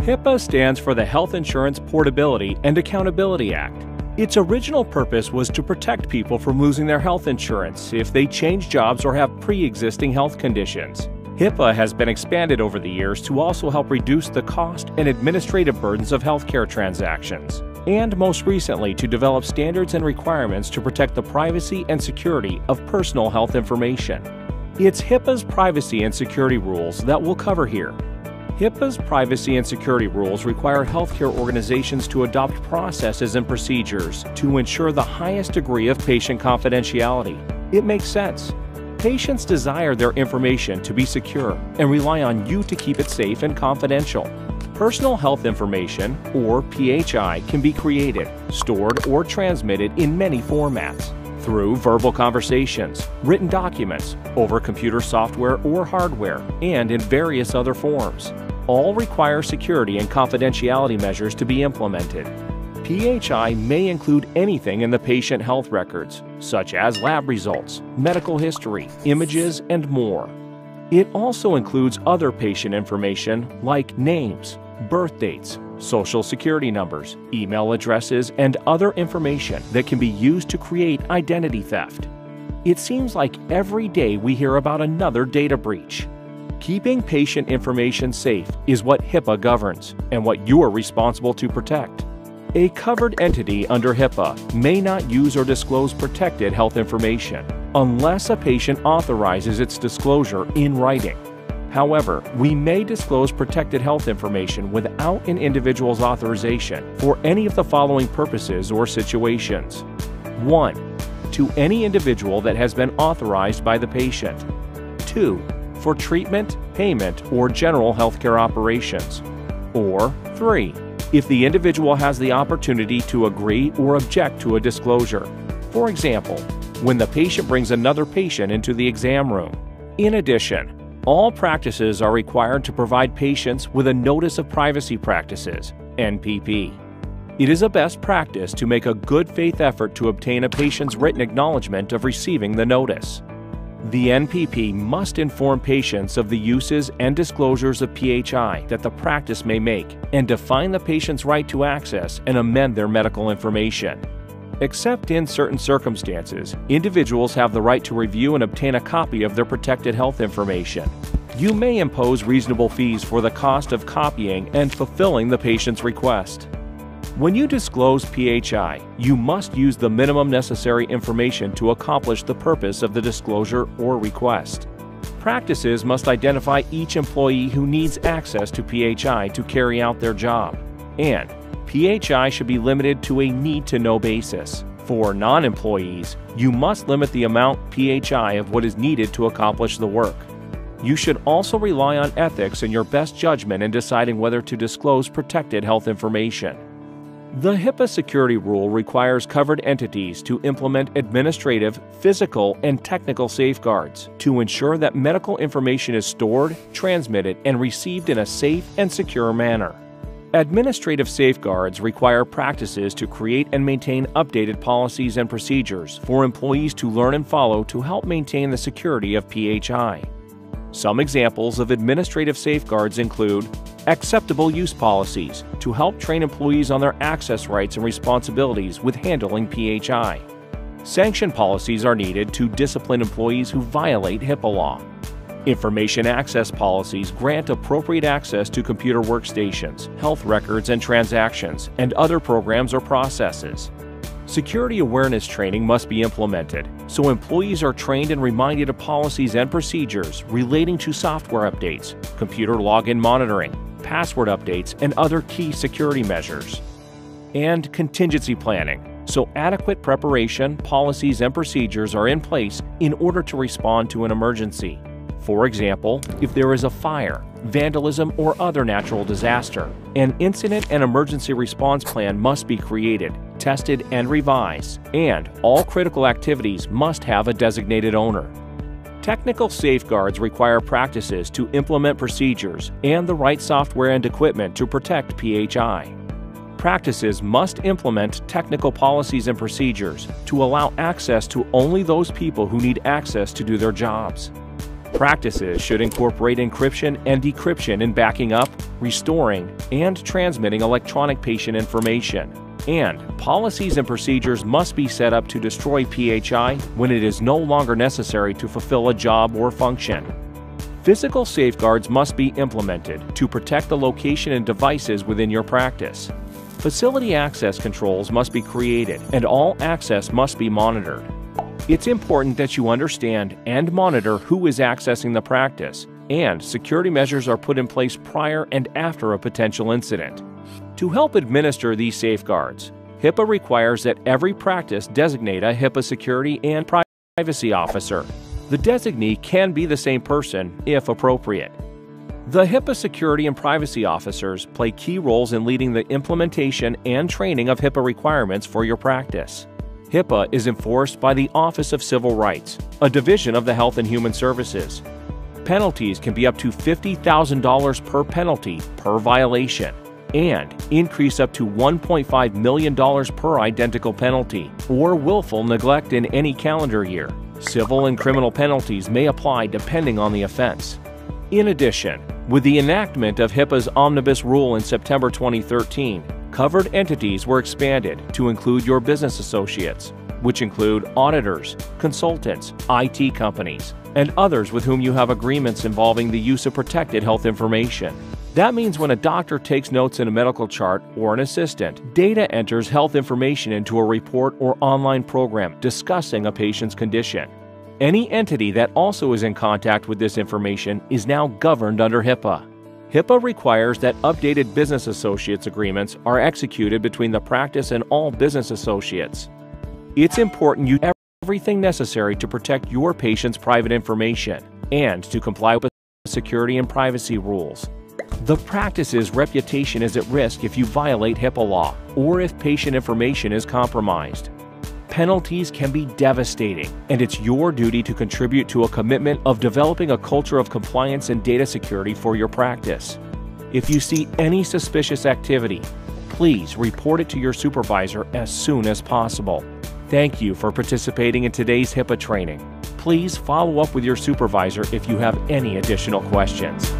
HIPAA stands for the Health Insurance Portability and Accountability Act. Its original purpose was to protect people from losing their health insurance if they change jobs or have pre-existing health conditions. HIPAA has been expanded over the years to also help reduce the cost and administrative burdens of healthcare transactions, and most recently to develop standards and requirements to protect the privacy and security of personal health information. It's HIPAA's privacy and security rules that we'll cover here. HIPAA's privacy and security rules require healthcare organizations to adopt processes and procedures to ensure the highest degree of patient confidentiality. It makes sense. Patients desire their information to be secure and rely on you to keep it safe and confidential. Personal health information, or PHI, can be created, stored, or transmitted in many formats: through verbal conversations, written documents, over computer software or hardware, and in various other forms. All require security and confidentiality measures to be implemented. PHI may include anything in the patient health records, such as lab results, medical history, images, and more. It also includes other patient information like names, birth dates, social security numbers, email addresses, and other information that can be used to create identity theft. It seems like every day we hear about another data breach. Keeping patient information safe is what HIPAA governs and what you are responsible to protect. A covered entity under HIPAA may not use or disclose protected health information unless a patient authorizes its disclosure in writing. However, we may disclose protected health information without an individual's authorization for any of the following purposes or situations. 1. To any individual that has been authorized by the patient. 2. For treatment, payment, or general healthcare operations. Or 3. If the individual has the opportunity to agree or object to a disclosure. For example, when the patient brings another patient into the exam room. In addition, all practices are required to provide patients with a Notice of Privacy Practices, NPP. It is a best practice to make a good faith effort to obtain a patient's written acknowledgement of receiving the notice. The NPP must inform patients of the uses and disclosures of PHI that the practice may make and define the patient's right to access and amend their medical information. Except in certain circumstances, individuals have the right to review and obtain a copy of their protected health information. You may impose reasonable fees for the cost of copying and fulfilling the patient's request. When you disclose PHI, you must use the minimum necessary information to accomplish the purpose of the disclosure or request. Practices must identify each employee who needs access to PHI to carry out their job, and PHI should be limited to a need-to-know basis. For non-employees, you must limit the amount PHI of what is needed to accomplish the work. You should also rely on ethics and your best judgment in deciding whether to disclose protected health information. The HIPAA security rule requires covered entities to implement administrative, physical, and technical safeguards to ensure that medical information is stored, transmitted, and received in a safe and secure manner. Administrative safeguards require practices to create and maintain updated policies and procedures for employees to learn and follow to help maintain the security of PHI. Some examples of administrative safeguards include acceptable use policies to help train employees on their access rights and responsibilities with handling PHI. Sanction policies are needed to discipline employees who violate HIPAA law. Information access policies grant appropriate access to computer workstations, health records and transactions, and other programs or processes. Security awareness training must be implemented, so employees are trained and reminded of policies and procedures relating to software updates, computer login monitoring, password updates, and other key security measures. And contingency planning, so adequate preparation, policies, and procedures are in place in order to respond to an emergency. For example, if there is a fire, vandalism, or other natural disaster, an incident and emergency response plan must be created, tested, and revised, and all critical activities must have a designated owner. Technical safeguards require practices to implement procedures and the right software and equipment to protect PHI. Practices must implement technical policies and procedures to allow access to only those people who need access to do their jobs. Practices should incorporate encryption and decryption in backing up, restoring, and transmitting electronic patient information. And policies and procedures must be set up to destroy PHI when it is no longer necessary to fulfill a job or function. Physical safeguards must be implemented to protect the location and devices within your practice. Facility access controls must be created, and all access must be monitored. It's important that you understand and monitor who is accessing the practice, and security measures are put in place prior and after a potential incident. To help administer these safeguards, HIPAA requires that every practice designate a HIPAA security and privacy officer. The designee can be the same person, if appropriate. The HIPAA security and privacy officers play key roles in leading the implementation and training of HIPAA requirements for your practice. HIPAA is enforced by the Office of Civil Rights, a division of the Health and Human Services. Penalties can be up to $50,000 per penalty per violation, and increase up to $1.5 million per identical penalty or willful neglect in any calendar year. Civil and criminal penalties may apply depending on the offense. In addition, with the enactment of HIPAA's Omnibus Rule in September 2013, covered entities were expanded to include your business associates, which include auditors, consultants, IT companies, and others with whom you have agreements involving the use of protected health information. That means when a doctor takes notes in a medical chart or an assistant, data enters health information into a report or online program discussing a patient's condition. Any entity that also is in contact with this information is now governed under HIPAA. HIPAA requires that updated business associates agreements are executed between the practice and all business associates. It's important you do everything necessary to protect your patient's private information and to comply with security and privacy rules. The practice's reputation is at risk if you violate HIPAA law or if patient information is compromised. Penalties can be devastating, and it's your duty to contribute to a commitment of developing a culture of compliance and data security for your practice. If you see any suspicious activity, please report it to your supervisor as soon as possible. Thank you for participating in today's HIPAA training. Please follow up with your supervisor if you have any additional questions.